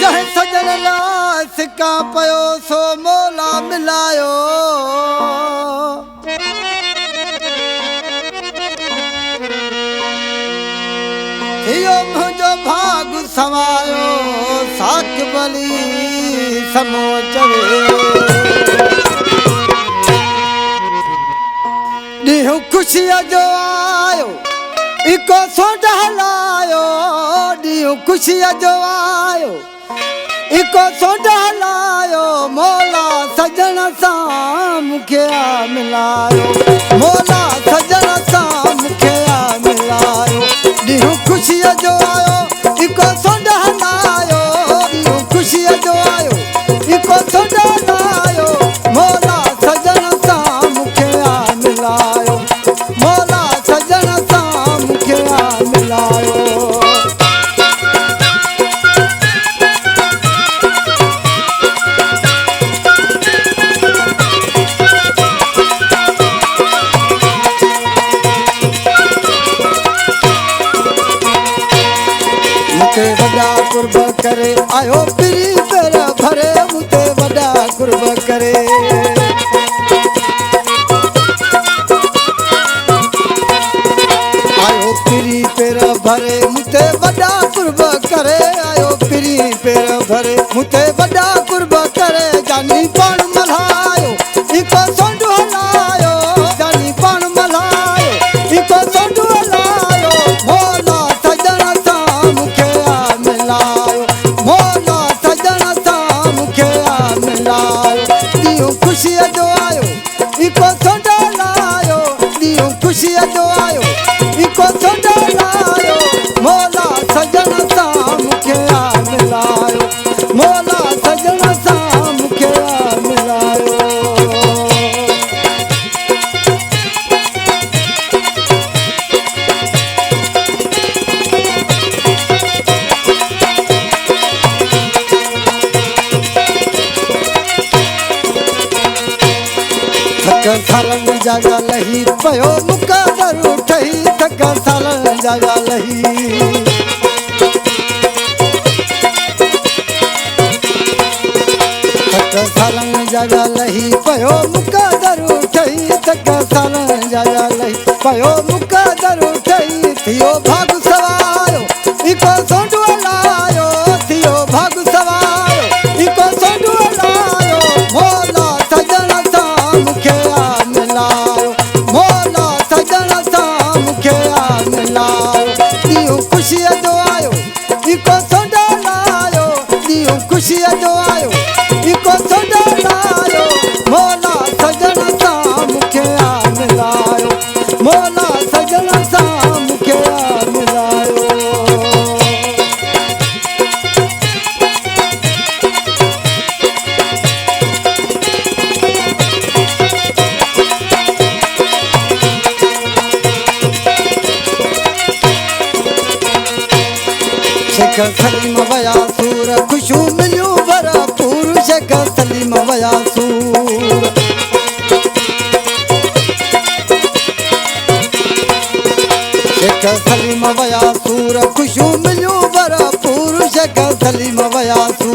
जंहिं सजन लाइ सिका पियो सो मोला मिलायो इहो मुंहिंजो भाग सवायो साक बली समो चवे ॾींहुं ख़ुशीअ जो आयो इको सोड हलायो ॾींहुं ख़ुशीअ जो आयो इको सोड हलायो मोला सजण सां मूंखे मिलायो मोला सजण सां मूंखे मिलायो ॾींहुं ख़ुशीअ जो आयो इको सोड हलायो ॾींहुं ख़ुशीअ जो आयो इको सोड हलायो मोला सजण सां मूंखे मिलायो मोला सजण सां मूंखे मिलायो मुते वॾा कुर्ब करे आयो पीरी पेर भरे मुते वॾा कुर्ब करे आयो पीरी पेर भरे मुते वॾा कुर्ब करे आयो पीरी पेर भरे मुते वॾा कुर्ब करे जानी पाण मल्हायो इको सोंड हलायो जानी पाण मल्हायो इको सोंड हलायो मोला सजण सां मूंखे मिलायो मोला सजण सां मूंखे मिलायो ॾींहुं ख़ुशीअ जो आयो इको सोंड हलायो ॾींहुं ख़ुशीअ जो आयो इको सोंड हलायो मोला सजण सां मूंखे मिलायो मोला सजण सां मूंखे मिलायो थक सालनि जा लही पियो मुक़दर ठही थक सालनि जा लही थक सालनि जा लही पियो मुक़दर ठही थक सालनि जा लही पियो मुक़दर ठही थियो भाग सवायो इको सोंड हलायो थियो भाग सवायो इको सोंड हलायो मोला सजण सां मूंखे मिलायो मोला सजण सां मूंखे मिलायो ॾींहुं ख़ुशीअ जो आयो इको सोंड हलायो ॾींहुं ख़ुशीअ जो आयो इको सोंड हलायो मोला सजण सां मूंखे मिलायो मोला सजण सां मूंखे मिलायो शेख सलीम वया सूर ख़ुशियूं मिलियूं भरपूर शेख सलीम वया सूर शेख सलीम वया सूर ख़ुशियूं मिलियूं भरपूर शेख सलीम वया सूर